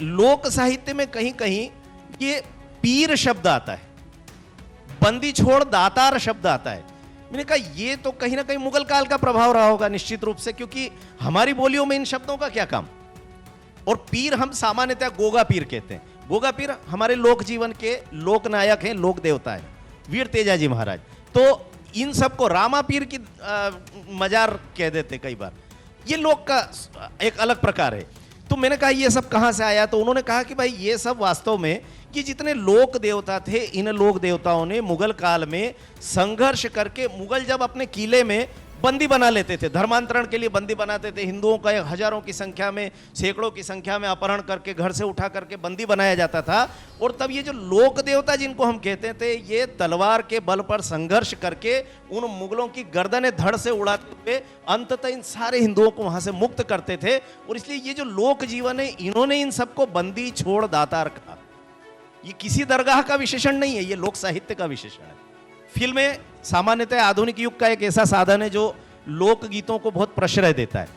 लोक साहित्य में कहीं कहीं ये पीर शब्द आता है, बंदी छोड़ दातार शब्द आता है। मैंने कहा ये तो कहीं ना कहीं मुगल काल का प्रभाव रहा होगा निश्चित रूप से, क्योंकि हमारी बोलियों में इन शब्दों का क्या काम। और पीर हम सामान्यतः गोगा पीर कहते हैं। गोगा पीर हमारे लोक जीवन के लोक नायक हैं, लोक देवता है, वीर तेजाजी महाराज। तो इन सबको रामा पीर की मजार कह देते कई बार। ये लोक का एक अलग प्रकार है। तो मैंने कहा ये सब कहां से आया, तो उन्होंने कहा कि भाई ये सब वास्तव में कि जितने लोक देवता थे, इन लोक देवताओं ने मुगल काल में संघर्ष करके, मुगल जब अपने किले में बंदी बना लेते थे, धर्मांतरण के लिए बंदी बनाते थे, हिंदुओं का हजारों की संख्या में, सैकड़ों की संख्या में अपहरण करके घर से उठा करके बंदी बनाया जाता था। और तब ये जो लोक देवता जिनको हम कहते थे, ये तलवार के बल पर संघर्ष करके उन मुगलों की गर्दनें धड़ से उड़ाते हुए अंततः इन सारे हिंदुओं को वहां से मुक्त करते थे। और इसलिए ये जो लोक जीवन है, इन्होंने इन सबको बंदी छोड़ दातार कहा। ये किसी दरगाह का विशेषण नहीं है, ये लोक साहित्य का विशेषण है। फिल्में सामान्यतः आधुनिक युग का एक ऐसा साधन है जो लोक गीतों को बहुत प्रश्रय देता है।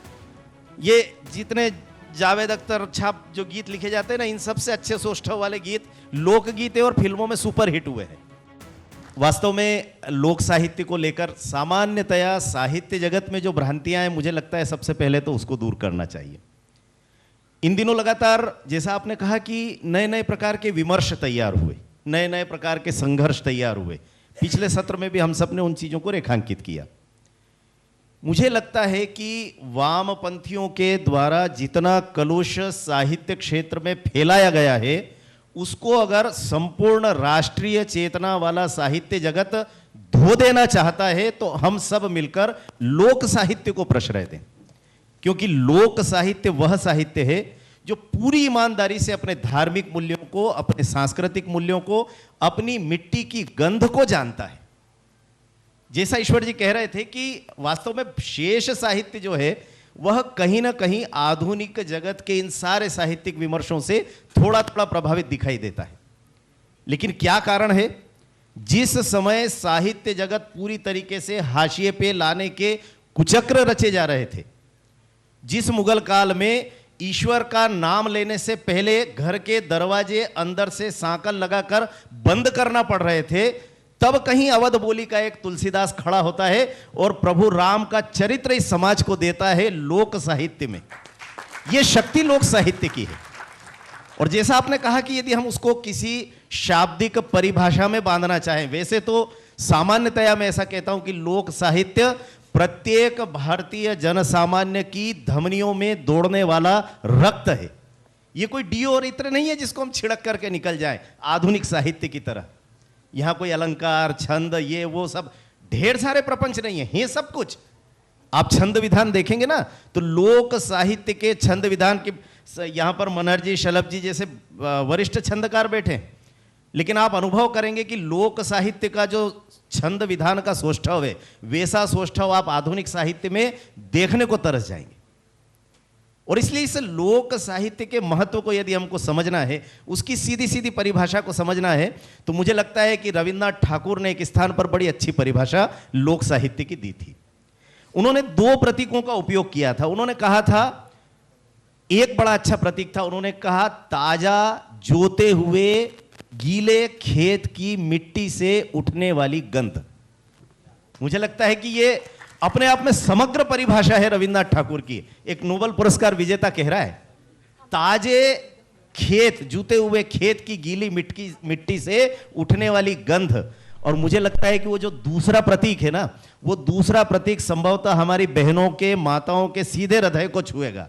ये जितने जावेद अख्तर छाप जो गीत लिखे जाते हैं ना, इन सबसे अच्छे सौष्ठव वाले गीत लोकगीत है और फिल्मों में सुपर हिट हुए हैं। वास्तव में लोक साहित्य को लेकर सामान्यतया साहित्य जगत में जो भ्रांतियां हैं, मुझे लगता है सबसे पहले तो उसको दूर करना चाहिए। इन दिनों लगातार जैसा आपने कहा कि नए नए प्रकार के विमर्श तैयार हुए, नए नए प्रकार के संघर्ष तैयार हुए। पिछले सत्र में भी हम सब ने उन चीजों को रेखांकित किया। मुझे लगता है कि वामपंथियों के द्वारा जितना कलुष साहित्य क्षेत्र में फैलाया गया है, उसको अगर संपूर्ण राष्ट्रीय चेतना वाला साहित्य जगत धो देना चाहता है, तो हम सब मिलकर लोक साहित्य को प्रश्रय दें। क्योंकि लोक साहित्य वह साहित्य है जो पूरी ईमानदारी से अपने धार्मिक मूल्यों को, अपने सांस्कृतिक मूल्यों को, अपनी मिट्टी की गंध को जानता है। जैसा ईश्वर जी कह रहे थे कि वास्तव में शेष साहित्य जो है वह कहीं ना कहीं आधुनिक जगत के इन सारे साहित्यिक विमर्शों से थोड़ा थोड़ा प्रभावित दिखाई देता है। लेकिन क्या कारण है? जिस समय साहित्य जगत पूरी तरीके से हाशिए पे लाने के कुचक्र रचे जा रहे थे, जिस मुगल काल में ईश्वर का नाम लेने से पहले घर के दरवाजे अंदर से सांकल लगाकर बंद करना पड़ रहे थे, तब कहीं अवध बोली का एक तुलसीदास खड़ा होता है और प्रभु राम का चरित्र इस समाज को देता है लोक साहित्य में। यह शक्ति लोक साहित्य की है। और जैसा आपने कहा कि यदि हम उसको किसी शाब्दिक परिभाषा में बांधना चाहें, वैसे तो सामान्यतया मैं ऐसा कहता हूं कि लोक साहित्य प्रत्येक भारतीय जनसामान्य की धमनियों में दौड़ने वाला रक्त है। यह कोई डीओ और इत्र नहीं है जिसको हम छिड़क करके निकल जाएं आधुनिक साहित्य की तरह। यहां कोई अलंकार, छंद, ये वो सब ढेर सारे प्रपंच नहीं है, ये सब कुछ। आप छंद विधान देखेंगे ना, तो लोक साहित्य के छंद विधान की यहां पर मनहर शलभ जी जैसे वरिष्ठ छंदकार बैठे, लेकिन आप अनुभव करेंगे कि लोक साहित्य का जो छंद विधान का सौष्ठव है, वैसा सौष्ठव आप आधुनिक साहित्य में देखने को तरस जाएंगे। और इसलिए इस लोक साहित्य के महत्व को यदि हमको समझना है, उसकी सीधी सीधी परिभाषा को समझना है, तो मुझे लगता है कि रविन्द्रनाथ ठाकुर ने एक स्थान पर बड़ी अच्छी परिभाषा लोक साहित्य की दी थी। उन्होंने दो प्रतीकों का उपयोग किया था। उन्होंने कहा था, एक बड़ा अच्छा प्रतीक था, उन्होंने कहा ताजा जोते हुए गीले खेत की मिट्टी से उठने वाली गंध। मुझे लगता है कि ये अपने आप में समग्र परिभाषा है रविन्द्रनाथ ठाकुर की। एक नोबेल पुरस्कार विजेता कह रहा है, ताजे खेत, जूते हुए खेत की गीली मिट्टी से उठने वाली गंध। और मुझे लगता है कि वो जो दूसरा प्रतीक है ना, वो दूसरा प्रतीक संभवतः हमारी बहनों के, माताओं के सीधे हृदय को छुएगा।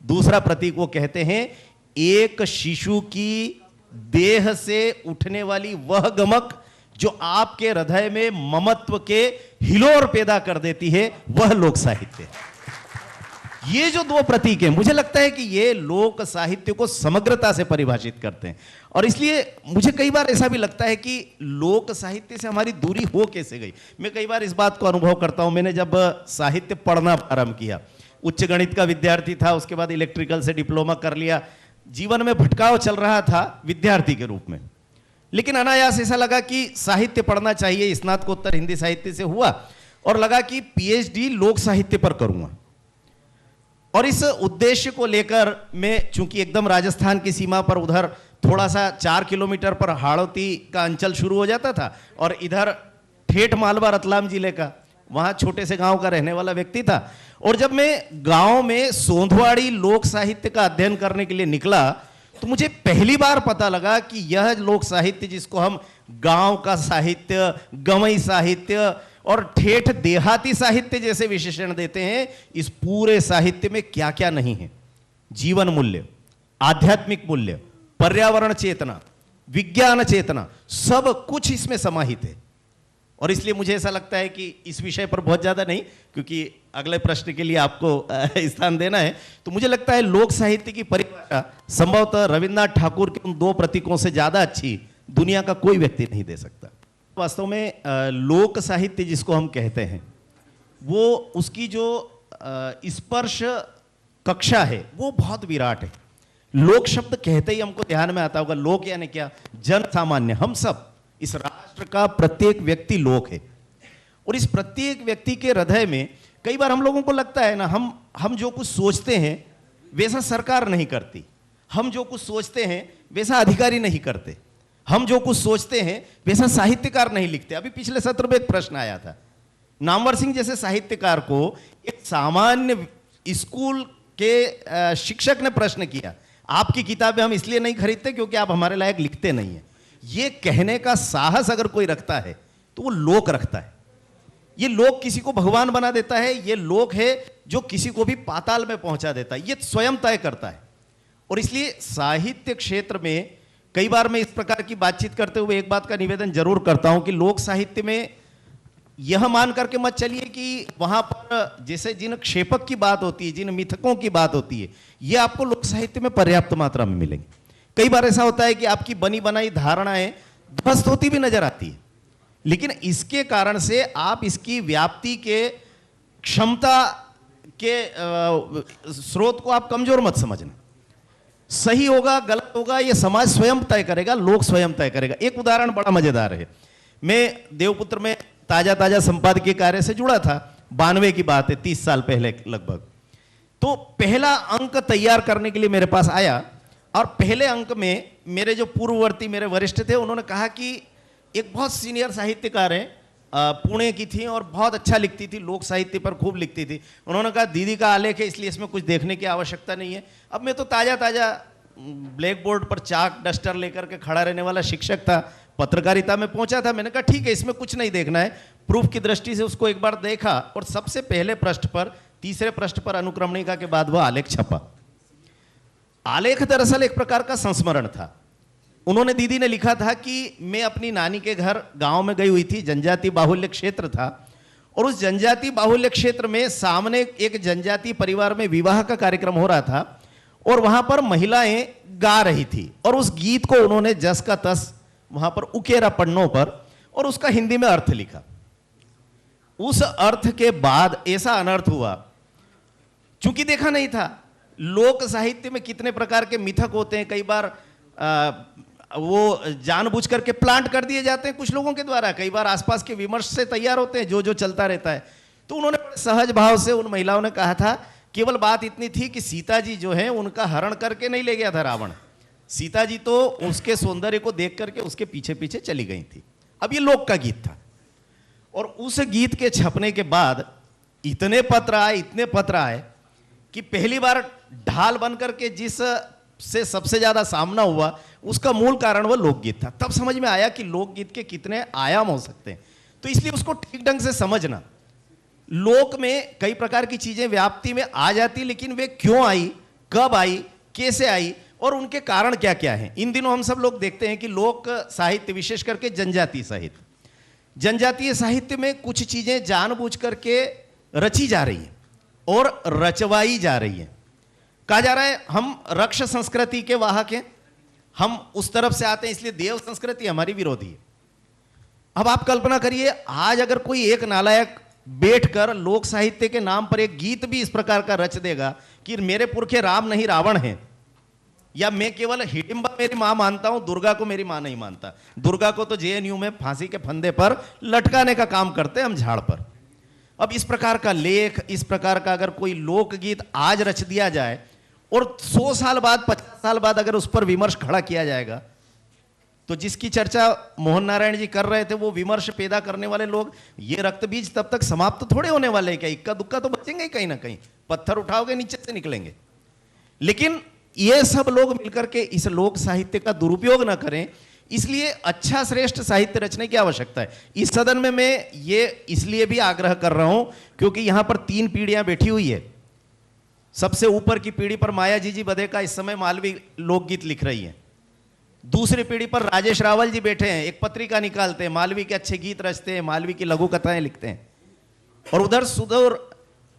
दूसरा प्रतीक वो कहते हैं, एक शिशु की देह से उठने वाली वह गमक जो आपके हृदय में ममत्व के हिलोर पैदा कर देती है, वह लोक साहित्य है। ये जो दो प्रतीक हैं, मुझे लगता है कि ये लोक साहित्य को समग्रता से परिभाषित करते हैं। और इसलिए मुझे कई बार ऐसा भी लगता है कि लोक साहित्य से हमारी दूरी हो कैसे गई। मैं कई बार इस बात को अनुभव करता हूं। मैंने जब साहित्य पढ़ना प्रारंभ किया, उच्च गणित का विद्यार्थी था, उसके बाद इलेक्ट्रिकल से डिप्लोमा कर लिया, जीवन में भटकाव चल रहा था विद्यार्थी के रूप में। लेकिन अनायास ऐसा लगा कि साहित्य पढ़ना चाहिए। स्नातकोत्तर हिंदी साहित्य से हुआ और लगा कि पीएचडी लोक साहित्य पर करूंगा। और इस उद्देश्य को लेकर मैं, चूंकि एकदम राजस्थान की सीमा पर, उधर थोड़ा सा 4 किलोमीटर पर हाड़ौती का अंचल शुरू हो जाता था और इधर ठेठ मालवा रतलाम जिले का, वहां छोटे से गांव का रहने वाला व्यक्ति था। और जब मैं गांव में सोंधवाड़ी लोक साहित्य का अध्ययन करने के लिए निकला तो मुझे पहली बार पता लगा कि यह लोक साहित्य, जिसको हम गांव का साहित्य, गवई साहित्य और ठेठ देहाती साहित्य जैसे विशेषण देते हैं, इस पूरे साहित्य में क्या क्या नहीं है। जीवन मूल्य, आध्यात्मिक मूल्य, पर्यावरण चेतना, विज्ञान चेतना, सब कुछ इसमें समाहित है। और इसलिए मुझे ऐसा लगता है कि इस विषय पर बहुत ज्यादा नहीं, क्योंकि अगले प्रश्न के लिए आपको स्थान देना है, तो मुझे लगता है लोक साहित्य की परिभाषा संभवतः रविन्द्रनाथ ठाकुर के उन 2 प्रतीकों से ज्यादा अच्छी दुनिया का कोई व्यक्ति नहीं दे सकता। वास्तव में लोक साहित्य जिसको हम कहते हैं, वो उसकी जो स्पर्श कक्षा है वो बहुत विराट है। लोक शब्द कहते ही हमको ध्यान में आता होगा, लोक यानी क्या? जन सामान्य, हम सब, इस राष्ट्र का प्रत्येक व्यक्ति लोक है। और इस प्रत्येक व्यक्ति के हृदय में कई बार हम लोगों को लगता है ना, हम जो कुछ सोचते हैं वैसा सरकार नहीं करती, हम जो कुछ सोचते हैं वैसा अधिकारी नहीं करते, हम जो कुछ सोचते हैं वैसा साहित्यकार नहीं लिखते। अभी पिछले सत्र में एक प्रश्न आया था, नामवर सिंह जैसे साहित्यकार को एक सामान्य स्कूल के शिक्षक ने प्रश्न किया, आपकी किताबें हम इसलिए नहीं खरीदते क्योंकि आप हमारे लायक लिखते नहीं हैं। ये कहने का साहस अगर कोई रखता है तो वो लोक रखता है। ये लोक किसी को भगवान बना देता है, ये लोक है जो किसी को भी पाताल में पहुंचा देता है, ये स्वयं तय करता है। और इसलिए साहित्य क्षेत्र में कई बार मैं इस प्रकार की बातचीत करते हुए एक बात का निवेदन जरूर करता हूं कि लोक साहित्य में यह मान करके मत चलिए कि वहां पर जैसे जिन क्षेपक की बात होती है, जिन मिथकों की बात होती है, ये आपको लोक साहित्य में पर्याप्त मात्रा में मिलेंगे। कई बार ऐसा होता है कि आपकी बनी बनाई धारणाएं ध्वस्त होती भी नजर आती है, लेकिन इसके कारण से आप इसकी व्याप्ति के, क्षमता के स्रोत को आप कमजोर मत समझना। सही होगा गलत होगा ये समाज स्वयं तय करेगा, लोग स्वयं तय करेगा। एक उदाहरण बड़ा मजेदार है, मैं देवपुत्र में ताजा संपादकीय कार्य से जुड़ा था, 92 की बात है, 30 साल पहले लगभग। तो पहला अंक तैयार करने के लिए मेरे पास आया और पहले अंक में मेरे जो पूर्ववर्ती मेरे वरिष्ठ थे, उन्होंने कहा कि एक बहुत सीनियर साहित्यकार है, पुणे की थी और बहुत अच्छा लिखती थी, लोक साहित्य पर खूब लिखती थी। उन्होंने कहा दीदी का आलेख है इसलिए इसमें कुछ देखने की आवश्यकता नहीं है। अब मैं तो ताजा ब्लैक बोर्ड पर चाक डस्टर लेकर के खड़ा रहने वाला शिक्षक था, पत्रकारिता में पहुंचा था। मैंने कहा ठीक है, इसमें कुछ नहीं देखना है। प्रूफ की दृष्टि से उसको एक बार देखा और सबसे पहले पृष्ठ पर, तीसरे पृष्ठ पर अनुक्रमणिका के बाद वह आलेख छपा। आलेख दरअसल एक प्रकार का संस्मरण था। उन्होंने, दीदी ने लिखा था कि मैं अपनी नानी के घर गांव में गई हुई थी, जनजाति बाहुल्य क्षेत्र था, और उस जनजाति बाहुल्य क्षेत्र में सामने एक जनजाति परिवार में विवाह का कार्यक्रम हो रहा था और वहां पर महिलाएं गा रही थी और उस गीत को उन्होंने जस का तस वहां पर उकेरा पन्नों पर और उसका हिंदी में अर्थ लिखा। उस अर्थ के बाद ऐसा अनर्थ हुआ, चूंकि देखा नहीं था लोक साहित्य में कितने प्रकार के मिथक होते हैं, कई बार वो जानबूझ करके प्लांट कर दिए जाते हैं कुछ लोगों के द्वारा, कई बार आसपास के विमर्श से तैयार होते हैं जो चलता रहता है। तो उन्होंने बड़े सहज भाव से उन महिलाओं ने कहा था, केवल बात इतनी थी कि सीता जी जो है उनका हरण करके नहीं ले गया था रावण, सीता जी तो उसके सौंदर्य को देख करके उसके पीछे पीछे चली गई थी। अब ये लोक का गीत था और उस गीत के छपने के बाद इतने पत्र आए कि पहली बार ढाल बन करके जिस से सबसे ज्यादा सामना हुआ उसका मूल कारण वह लोकगीत था। तब समझ में आया कि लोकगीत के कितने आयाम हो सकते हैं। तो इसलिए उसको ठीक ढंग से समझना, लोक में कई प्रकार की चीजें व्याप्ति में आ जाती, लेकिन वे क्यों आई, कब आई, कैसे आई और उनके कारण क्या क्या हैं। इन दिनों हम सब लोग देखते हैं कि लोक साहित्य, विशेष करके जनजातीय साहित्य, जनजातीय साहित्य में कुछ चीजें जानबूझ करके रची जा रही हैं और रचवाई जा रही हैं। कहा जा रहा है हम रक्ष संस्कृति के वाहक हैं, हम उस तरफ से आते हैं इसलिए देव संस्कृति हमारी विरोधी है। अब आप कल्पना करिए, आज अगर कोई एक नालायक बैठकर लोक साहित्य के नाम पर एक गीत भी इस प्रकार का रच देगा कि मेरे पुरखे राम नहीं रावण हैं, या मैं केवल हिडिंबा मेरी मां मानता हूं, दुर्गा को मेरी मां नहीं मानता, दुर्गा को तो जेएनयू में फांसी के फंदे पर लटकाने का काम करते हैं हम झाड़ पर। अब इस प्रकार का लेख, इस प्रकार का अगर कोई लोकगीत आज रच दिया जाए और 100 साल बाद, 50 साल बाद अगर उस पर विमर्श खड़ा किया जाएगा, तो जिसकी चर्चा मोहन नारायण जी कर रहे थे, वो विमर्श पैदा करने वाले लोग, ये रक्त बीज तब तक समाप्त थोड़े होने वाले हैं क्या? इक्का दुक्का तो बचेंगे ही कहीं ना कहीं, पत्थर उठाओगे नीचे से निकलेंगे। लेकिन ये सब लोग मिलकर के इस लोक साहित्य का दुरुपयोग ना करें, इसलिए अच्छा श्रेष्ठ साहित्य रचने की आवश्यकता है। इस सदन में मैं ये इसलिए भी आग्रह कर रहा हूं क्योंकि यहां पर 3 पीढ़ियां बैठी हुई है। सबसे ऊपर की पीढ़ी पर माया जी बदेका इस समय मालवी लोकगीत लिख रही है। दूसरी पीढ़ी पर राजेश रावल जी बैठे हैं, एक पत्रिका निकालते हैं, मालवी के अच्छे गीत रचते हैं, मालवी की लघु कथाएं लिखते हैं। और उधर सुदूर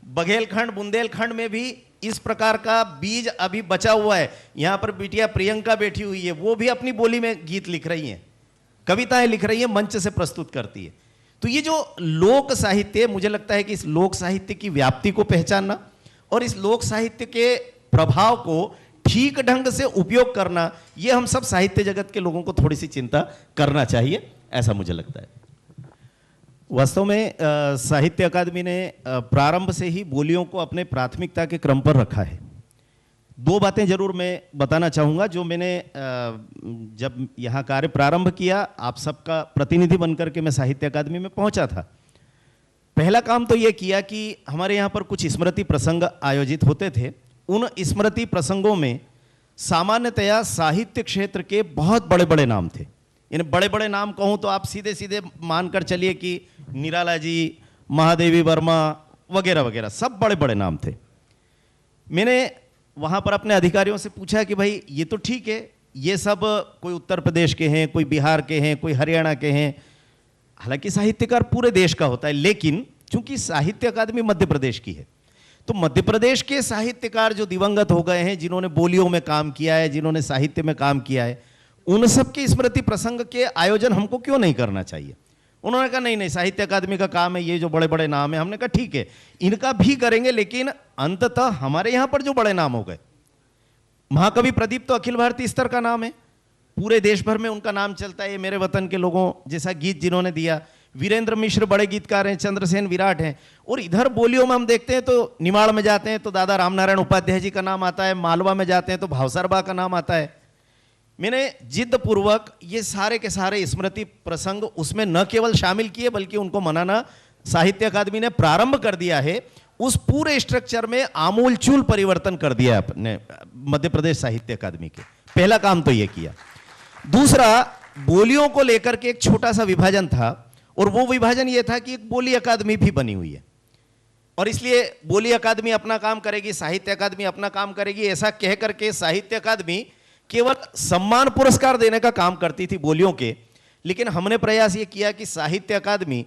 बघेलखंड बुंदेलखंड में भी इस प्रकार का बीज अभी बचा हुआ है। यहां पर बिटिया प्रियंका बैठी हुई है, वो भी अपनी बोली में गीत लिख रही हैं, कविताएं लिख रही हैं, मंच से प्रस्तुत करती है। तो ये जो लोक साहित्य, मुझे लगता है कि इस लोक साहित्य की व्याप्ति को पहचानना और इस लोक साहित्य के प्रभाव को ठीक ढंग से उपयोग करना, ये हम सब साहित्य जगत के लोगों को थोड़ी सी चिंता करना चाहिए, ऐसा मुझे लगता है। वास्तव में साहित्य अकादमी ने प्रारंभ से ही बोलियों को अपने प्राथमिकता के क्रम पर रखा है। 2 बातें जरूर मैं बताना चाहूँगा जो मैंने जब यहाँ कार्य प्रारंभ किया, आप सबका प्रतिनिधि बनकर के मैं साहित्य अकादमी में पहुँचा था। पहला काम तो ये किया कि हमारे यहाँ पर कुछ स्मृति प्रसंग आयोजित होते थे। उन स्मृति प्रसंगों में सामान्यतया साहित्य क्षेत्र के बहुत बड़े बड़े नाम थे। इन बड़े बड़े नाम कहूँ तो आप सीधे सीधे मानकर चलिए कि निराला जी, महादेवी वर्मा वगैरह वगैरह, सब बड़े बड़े नाम थे। मैंने वहाँ पर अपने अधिकारियों से पूछा कि भाई ये तो ठीक है, ये सब कोई उत्तर प्रदेश के हैं, कोई बिहार के हैं, कोई हरियाणा के हैं, हालांकि साहित्यकार पूरे देश का होता है, लेकिन चूंकि साहित्य अकादमी मध्य प्रदेश की है, तो मध्य प्रदेश के साहित्यकार जो दिवंगत हो गए हैं, जिन्होंने बोलियों में काम किया है, जिन्होंने साहित्य में काम किया है, उन सब के स्मृति प्रसंग के आयोजन हमको क्यों नहीं करना चाहिए? उन्होंने कहा नहीं नहीं, साहित्य अकादमी का काम है, ये जो बड़े बड़े नाम है। हमने कहा ठीक है, इनका भी करेंगे, लेकिन अंततः हमारे यहां पर जो बड़े नाम हो गए, महाकवि प्रदीप तो अखिल भारतीय स्तर का नाम है, पूरे देश भर में उनका नाम चलता है। मेरे वतन के लोगों जैसा गीत जिन्होंने दिया, वीरेंद्र मिश्र बड़े गीतकार हैं, चंद्रसेन विराट हैं। और इधर बोलियों में हम देखते हैं तो निमाड़ में जाते हैं तो दादा रामनारायण उपाध्याय जी का नाम आता है, मालवा में जाते हैं तो भावसरबा का नाम आता है। मैंने जिद पूर्वक ये सारे के सारे स्मृति प्रसंग उसमें न केवल शामिल किए, बल्कि उनको मनाना साहित्य अकादमी ने प्रारंभ कर दिया है। उस पूरे स्ट्रक्चर में आमूलचूल परिवर्तन कर दिया है अपने मध्य प्रदेश साहित्य अकादमी के। पहला काम तो ये किया। दूसरा, बोलियों को लेकर के एक छोटा सा विभाजन था, और वो विभाजन ये था कि एक बोली अकादमी भी बनी हुई है, और इसलिए बोली अकादमी अपना काम करेगी, साहित्य अकादमी अपना काम करेगी, ऐसा कह करके साहित्य अकादमी केवल सम्मान पुरस्कार देने का काम करती थी बोलियों के। लेकिन हमने प्रयास ये किया कि साहित्य अकादमी,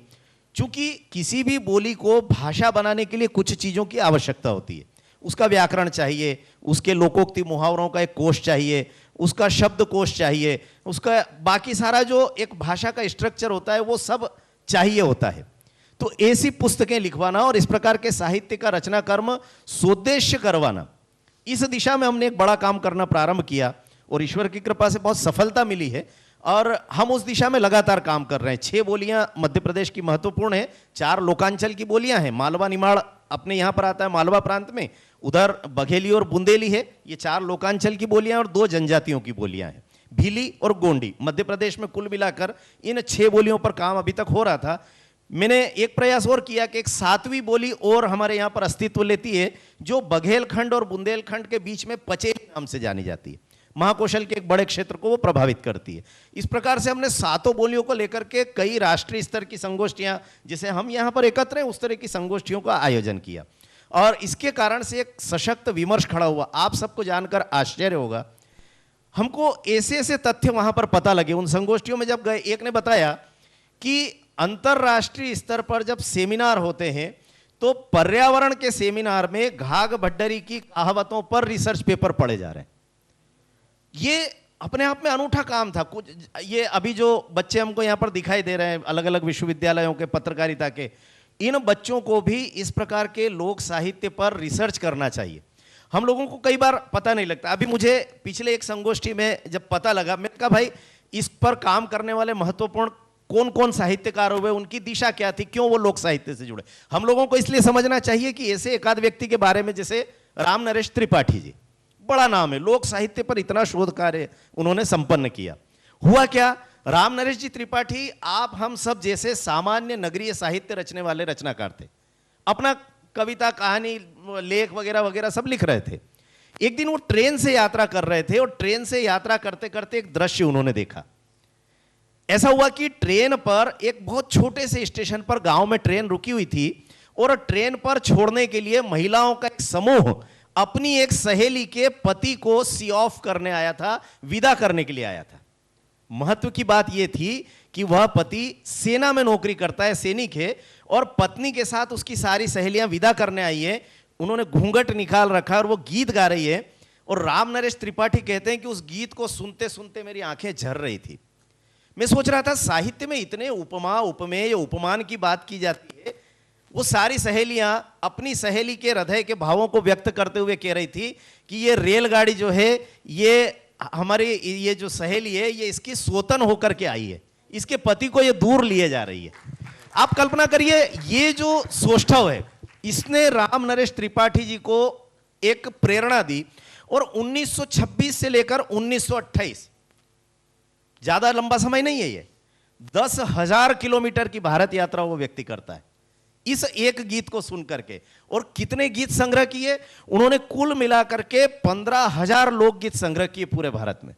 चूंकि किसी भी बोली को भाषा बनाने के लिए कुछ चीज़ों की आवश्यकता होती है, उसका व्याकरण चाहिए, उसके लोकोक्ति मुहावरों का एक कोश चाहिए, उसका शब्द कोश चाहिए, उसका बाकी सारा जो एक भाषा का स्ट्रक्चर होता है वो सब चाहिए होता है। तो ऐसी पुस्तकें लिखवाना और इस प्रकार के साहित्य का रचना कर्म सोद्देश्य करवाना, इस दिशा में हमने एक बड़ा काम करना प्रारंभ किया और ईश्वर की कृपा से बहुत सफलता मिली है, और हम उस दिशा में लगातार काम कर रहे हैं। 6 बोलियां मध्य प्रदेश की महत्वपूर्ण है, 4 लोकांचल की बोलियां हैं। मालवा निमाड़ अपने यहां पर आता है मालवा प्रांत में, उधर बघेली और बुंदेली है, ये 4 लोकांचल की बोलियां और 2 जनजातियों की बोलियां हैं, भीली और गोंडी। मध्य प्रदेश में कुल मिलाकर इन 6 बोलियों पर काम अभी तक हो रहा था। मैंने एक प्रयास और किया कि एक 7वीं बोली और हमारे यहाँ पर अस्तित्व लेती है, जो बघेलखंड और बुंदेलखंड के बीच में पचेली नाम से जानी जाती है। महाकौशल के एक बड़े क्षेत्र को वो प्रभावित करती है। इस प्रकार से हमने 7 बोलियों को लेकर के कई राष्ट्रीय स्तर की संगोष्ठियां, जैसे हम यहाँ पर एकत्र हैं, उस तरह की संगोष्ठियों का आयोजन किया, और इसके कारण से एक सशक्त विमर्श खड़ा हुआ। आप सबको जानकर आश्चर्य होगा, हमको ऐसे ऐसे तथ्य वहां पर पता लगे उन संगोष्ठियों में जब गए। एक ने बताया कि अंतरराष्ट्रीय स्तर पर जब सेमिनार होते हैं तो पर्यावरण के सेमिनार में घाघ भट्टरी की कहावतों पर रिसर्च पेपर पढ़े जा रहे हैं। ये अपने आप में अनूठा काम था। कुछ ये अभी जो बच्चे हमको यहाँ पर दिखाई दे रहे हैं अलग अलग विश्वविद्यालयों के, पत्रकारिता के, इन बच्चों को भी इस प्रकार के लोक साहित्य पर रिसर्च करना चाहिए। हम लोगों को कई बार पता नहीं लगता। अभी मुझे पिछले एक संगोष्ठी में जब पता लगा, मैंने कहा भाई इस पर काम करने वाले महत्वपूर्ण कौन कौन साहित्यकार हुए, उनकी दिशा क्या थी, क्यों वो लोक साहित्य से जुड़े। हम लोगों को इसलिए समझना चाहिए कि ऐसे एकाध व्यक्ति के बारे में, जैसे राम नरेश त्रिपाठी जी, बड़ा नाम है, लोक साहित्य पर इतना शोध कार्य उन्होंने संपन्न किया। हुआ क्या, राम नरेश जी त्रिपाठी आप हम सब जैसे सामान्य नगरीय साहित्य रचने वाले रचनाकार थे, अपना कविता कहानी लेख वगैरह वगैरह सब लिख रहे थे। एक दिन वो ट्रेन से यात्रा कर रहे थे और ट्रेन से यात्रा करते करते एक दृश्य उन्होंने देखा। ऐसा हुआ कि ट्रेन पर एक बहुत छोटे से स्टेशन पर गांव में ट्रेन रुकी हुई थी और ट्रेन पर छोड़ने के लिए महिलाओं का एक समूह अपनी एक सहेली के पति को सी ऑफ करने आया था, विदा करने के लिए आया था। महत्व की बात यह थी कि वह पति सेना में नौकरी करता है, सैनिक है, और पत्नी के साथ उसकी सारी सहेलियां विदा करने आई है। उन्होंने घूंघट निकाल रखा और वो गीत गा रही है। और राम नरेश त्रिपाठी कहते हैं कि उस गीत को सुनते सुनते मेरी आंखें झर रही थी। मैं सोच रहा था, साहित्य में इतने उपमा उपमेय उपमान की बात की जाती है, वो सारी सहेलियां अपनी सहेली के हृदय के भावों को व्यक्त करते हुए कह रही थी कि ये रेलगाड़ी जो है, ये हमारी ये जो सहेली है, ये इसकी सोतन होकर के आई है, इसके पति को ये दूर लिए जा रही है। आप कल्पना करिए, ये जो सोष्ठव है, इसने राम नरेश त्रिपाठी जी को एक प्रेरणा दी। और 1926 से लेकर 1928, ज्यादा लंबा समय नहीं है ये, 10,000 किलोमीटर की भारत यात्रा वो व्यक्ति करता है इस एक गीत को सुन करके। और कितने गीत संग्रह किए उन्होंने, कुल मिलाकर के 15,000 लोकगीत संग्रह किए पूरे भारत में।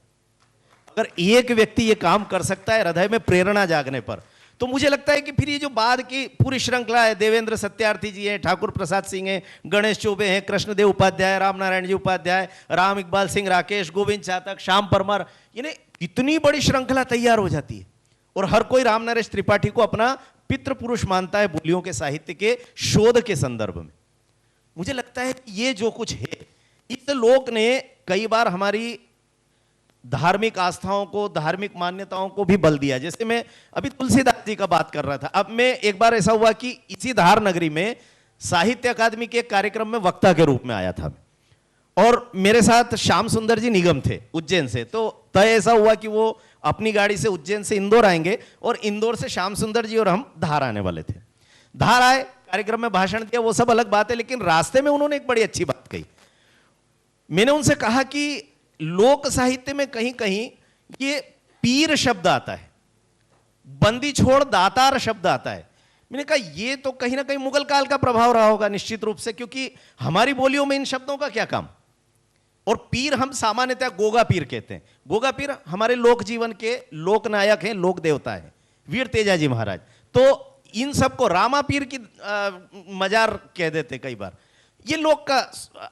अगर एक व्यक्ति ये काम कर सकता है हृदय में प्रेरणा जागने पर, तो मुझे लगता है कि फिर ये जो बाद की पूरी श्रृंखला है, देवेंद्र सत्यार्थी जी हैं, ठाकुर प्रसाद सिंह हैं, गणेश चौबे हैं, कृष्णदेव उपाध्याय, राम नारायण जी उपाध्याय, राम इकबाल सिंह राकेश, गोविंद चातक, श्याम परमार, यानी इतनी बड़ी श्रृंखला तैयार हो जाती है। और हर कोई राम नरेश त्रिपाठी को अपना पितृ पुरुष मानता है बोलियों के साहित्य के शोध के संदर्भ में। मुझे लगता है कि ये जो कुछ है, इस लोक ने कई बार हमारी धार्मिक आस्थाओं को, धार्मिक मान्यताओं को भी बल दिया। जैसे मैं अभी तुलसीदास जी का बात कर रहा था, अब मैं एक बार ऐसा हुआ कि इसी धार नगरी में साहित्य अकादमी के एक कार्यक्रम में वक्ता के रूप में आया था, और मेरे साथ श्याम सुंदर जी निगम थे उज्जैन से। तो तय ऐसा हुआ कि वो अपनी गाड़ी से उज्जैन से इंदौर आएंगे और इंदौर से श्याम सुंदर जी और हम धार आने वाले थे। धार आए, कार्यक्रम में भाषण दिया, वो सब अलग बात है, लेकिन रास्ते में उन्होंने एक बड़ी अच्छी बात कही। मैंने उनसे कहा कि लोक साहित्य में कहीं कहीं ये पीर शब्द आता है, बंदी छोड़ दातार शब्द आता है। मैंने कहा ये तो कहीं ना कहीं मुगल काल का प्रभाव रहा होगा निश्चित रूप से, क्योंकि हमारी बोलियों में इन शब्दों का क्या काम। और पीर हम सामान्यतः गोगा पीर कहते हैं। गोगा पीर हमारे लोक जीवन के लोक नायक हैं, लोक देवता हैं, वीर तेजाजी महाराज। तो इन सबको रामा पीर की मजार कह देते कई बार। ये लोक का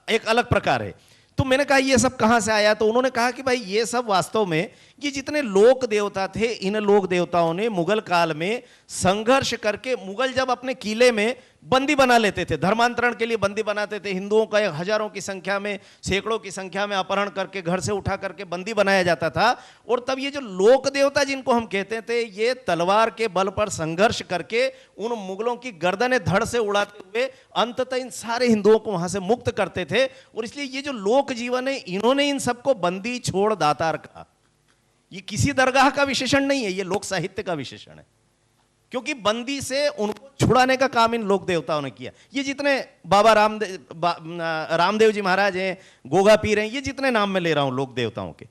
एक अलग प्रकार है। तो मैंने कहा ये सब कहां से आया, तो उन्होंने कहा कि भाई ये सब वास्तव में ये जितने लोक देवता थे, इन लोक देवताओं ने मुगल काल में संघर्ष करके, मुगल जब अपने किले में बंदी बना लेते थे, धर्मांतरण के लिए बंदी बनाते थे, हिंदुओं का हजारों की संख्या में, सैकड़ों की संख्या में अपहरण करके घर से उठा करके बंदी बनाया जाता था। और तब ये जो लोक देवता जिनको हम कहते थे, ये तलवार के बल पर संघर्ष करके उन मुगलों की गर्दनें धड़ से उड़ाते हुए अंततः इन सारे हिंदुओं को वहां से मुक्त करते थे। और इसलिए ये जो लोक जीवन है, इन्होंने इन सबको बंदी छोड़ दातार कहा। ये किसी दरगाह का विशेषण नहीं है, ये लोक साहित्य का विशेषण है, क्योंकि बंदी से उनको छुड़ाने का काम इन लोक देवताओं ने किया। ये जितने बाबा रामदेव जी महाराज हैं, गोगा पीर हैं, ये जितने नाम मैं ले रहा हूं लोक देवताओं के,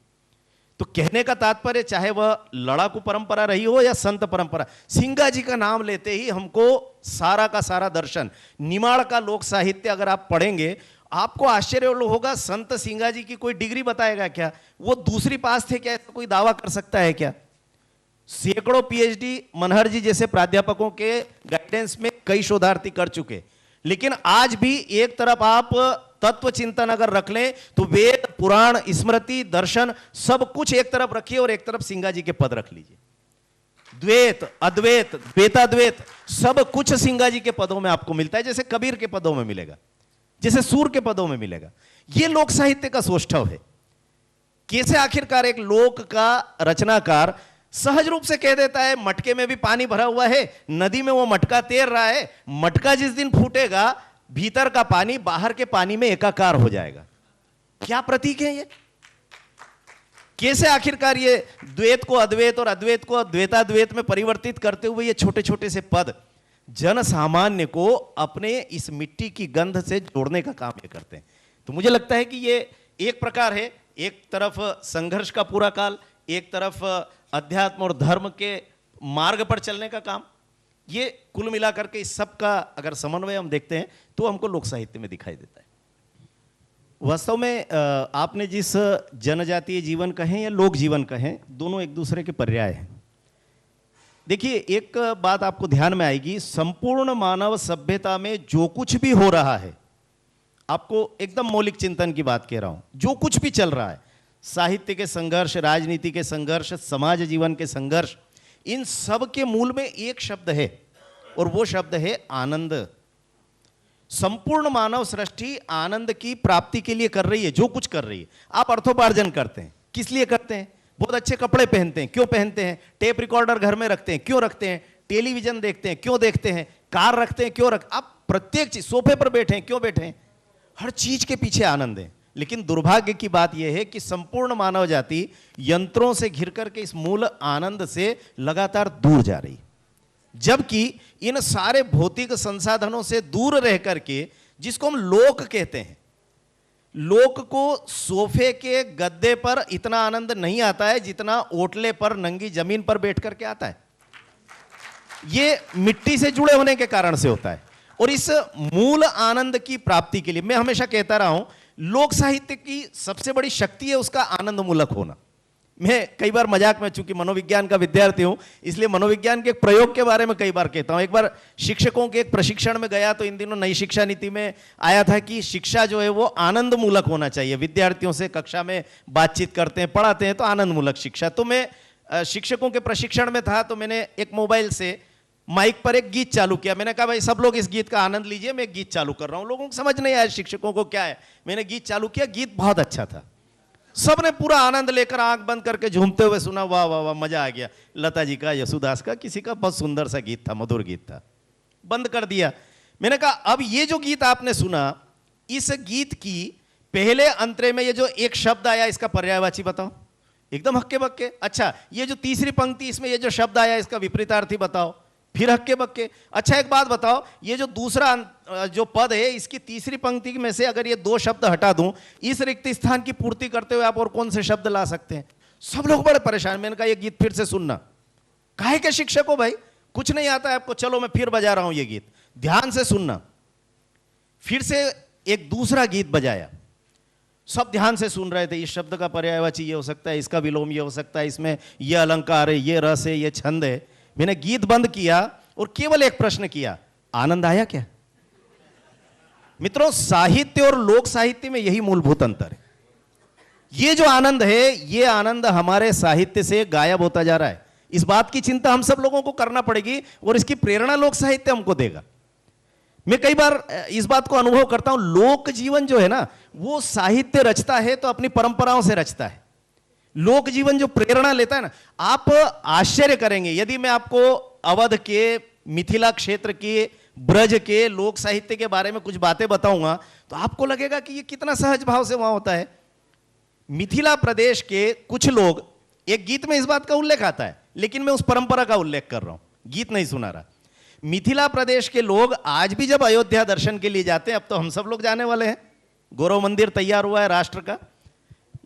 तो कहने का तात्पर्य चाहे वह लड़ाकू परंपरा रही हो या संत परंपरा, सिंगा जी का नाम लेते ही हमको सारा का सारा दर्शन, निमाड़ का लोक साहित्य अगर आप पढ़ेंगे, आपको आश्चर्य होगा। संत सिंगा जी की कोई डिग्री बताएगा क्या? वो दूसरी पास थे क्या? ऐसा कोई दावा कर सकता है क्या? सैकड़ों पीएचडी मनहर जी जैसे प्राध्यापकों के गाइडेंस में कई शोधार्थी कर चुके, लेकिन आज भी एक तरफ आप तत्व चिंतन अगर रख लें तो वेद पुराण स्मृति दर्शन सब कुछ एक तरफ रखिए और एक तरफ सिंगा जी के पद रख लीजिए। द्वैत अद्वैत द्वैताद्वैत सब कुछ सिंगा जी के पदों में आपको मिलता है, जैसे कबीर के पदों में मिलेगा, जैसे सूर के पदों में मिलेगा। यह लोक साहित्य का सौष्ठव है। कैसे आखिरकार एक लोक का रचनाकार सहज रूप से कह देता है, मटके में भी पानी भरा हुआ है, नदी में वो मटका तैर रहा है, मटका जिस दिन फूटेगा भीतर का पानी बाहर के पानी में एकाकार हो जाएगा। क्या प्रतीक है ये? कैसे आखिरकार ये द्वैत को अद्वैत और अद्वैत को द्वैताद्वैत में परिवर्तित करते हुए ये छोटे छोटे से पद जन सामान्य को अपने इस मिट्टी की गंध से जोड़ने का काम ये करते हैं। तो मुझे लगता है कि ये एक प्रकार है, एक तरफ संघर्ष का पूरा काल, एक तरफ अध्यात्म और धर्म के मार्ग पर चलने का काम, ये कुल मिलाकर के इस सब का अगर समन्वय हम देखते हैं तो हमको लोक साहित्य में दिखाई देता है। वास्तव में आपने जिस जनजातीय जीवन कहें या लोक जीवन कहें, दोनों एक दूसरे के पर्याय हैं। देखिए, एक बात आपको ध्यान में आएगी, संपूर्ण मानव सभ्यता में जो कुछ भी हो रहा है, आपको एकदम मौलिक चिंतन की बात कह रहा हूं, जो कुछ भी चल रहा है, साहित्य के संघर्ष, राजनीति के संघर्ष, समाज जीवन के संघर्ष, इन सब के मूल में एक शब्द है और वो शब्द है आनंद। संपूर्ण मानव सृष्टि आनंद की प्राप्ति के लिए कर रही है, जो कुछ कर रही है। आप अर्थोपार्जन करते हैं, किस लिए करते हैं? बहुत अच्छे कपड़े पहनते हैं, क्यों पहनते हैं? टेप रिकॉर्डर घर में रखते हैं, क्यों रखते हैं? टेलीविजन देखते हैं, क्यों देखते हैं? कार रखते हैं, क्यों आप प्रत्येक चीज, सोफे पर बैठे हैं, क्यों बैठे हैं? हर चीज के पीछे आनंद है। लेकिन दुर्भाग्य की बात यह है कि संपूर्ण मानव जाति यंत्रों से घिर करके इस मूल आनंद से लगातार दूर जा रही है, जबकि इन सारे भौतिक संसाधनों से दूर रह करके, जिसको हम लोक कहते हैं, लोक को सोफे के गद्दे पर इतना आनंद नहीं आता है जितना ओटले पर नंगी जमीन पर बैठ करके आता है। ये मिट्टी से जुड़े होने के कारण से होता है। और इस मूल आनंद की प्राप्ति के लिए मैं हमेशा कहता रहा हूं, लोक साहित्य की सबसे बड़ी शक्ति है उसका आनंद मूलक होना। मैं कई बार मजाक में, चूंकि मनोविज्ञान का विद्यार्थी हूं, इसलिए मनोविज्ञान के एक प्रयोग के बारे में कई बार कहता हूं। एक बार शिक्षकों के एक प्रशिक्षण में गया तो इन दिनों नई शिक्षा नीति में आया था कि शिक्षा जो है वो आनंद मूलक होना चाहिए। विद्यार्थियों से कक्षा में बातचीत करते हैं, पढ़ाते हैं, तो आनंद मूलक शिक्षा। तो मैं शिक्षकों के प्रशिक्षण में था, तो मैंने एक मोबाइल से माइक पर एक गीत चालू किया। मैंने कहा भाई सब लोग इस गीत का आनंद लीजिए, मैं एक गीत चालू कर रहा हूं। लोगों को समझ नहीं आया शिक्षकों को क्या है। मैंने गीत चालू किया, गीत बहुत अच्छा था, सबने पूरा आनंद लेकर आंख बंद करके झूमते हुए सुना। वाह वाह वाह, मजा आ गया। लता जी का, यशुदास का, किसी का बहुत सुंदर सा गीत था, मधुर गीत था। बंद कर दिया। मैंने कहा अब ये जो गीत आपने सुना, इस गीत की पहले अंतरे में ये जो एक शब्द आया, इसका पर्यायवाची बताओ। एकदम हक्के बक्के। अच्छा, ये जो तीसरी पंक्ति, इसमें ये जो शब्द आया, इसका विपरीतार्थी बताओ। फिर हक्के बक्के। अच्छा, एक बात बताओ, ये जो दूसरा जो पद है, इसकी तीसरी पंक्ति में से अगर ये दो शब्द हटा दूं, इस रिक्त स्थान की पूर्ति करते हुए आप और कौन से शब्द ला सकते हैं? सब लोग बड़े परेशान। मैंने कहा ये गीत फिर से सुनना। काहे के शिक्षक हो भाई, कुछ नहीं आता है आपको? चलो मैं फिर बजा रहा हूं ये गीत, ध्यान से सुनना। फिर से एक दूसरा गीत बजाया, सब ध्यान से सुन रहे थे। इस शब्द का पर्यायवाची ये हो सकता है, इसका विलोम ये हो सकता है, इसमें ये अलंकार है, ये रस है, ये छंद है। मैंने गीत बंद किया और केवल एक प्रश्न किया, आनंद आया क्या? मित्रों, साहित्य और लोक साहित्य में यही मूलभूत अंतर है। ये जो आनंद है, ये आनंद हमारे साहित्य से गायब होता जा रहा है। इस बात की चिंता हम सब लोगों को करना पड़ेगी और इसकी प्रेरणा लोक साहित्य हमको देगा। मैं कई बार इस बात को अनुभव करता हूं, लोक जीवन जो है ना, वो साहित्य रचता है तो अपनी परंपराओं से रचता है। लोक जीवन जो प्रेरणा लेता है ना, आप आश्चर्य करेंगे यदि मैं आपको अवध के, मिथिला क्षेत्र के, ब्रज के लोक साहित्य के बारे में कुछ बातें बताऊंगा तो आपको लगेगा कि ये कितना सहज भाव से वहां होता है। मिथिला प्रदेश के कुछ लोग, एक गीत में इस बात का उल्लेख आता है, लेकिन मैं उस परंपरा का उल्लेख कर रहा हूं, गीत नहीं सुना रहा। मिथिला प्रदेश के लोग आज भी जब अयोध्या दर्शन के लिए जाते हैं, अब तो हम सब लोग जाने वाले हैं, गौरव मंदिर तैयार हुआ है राष्ट्र का,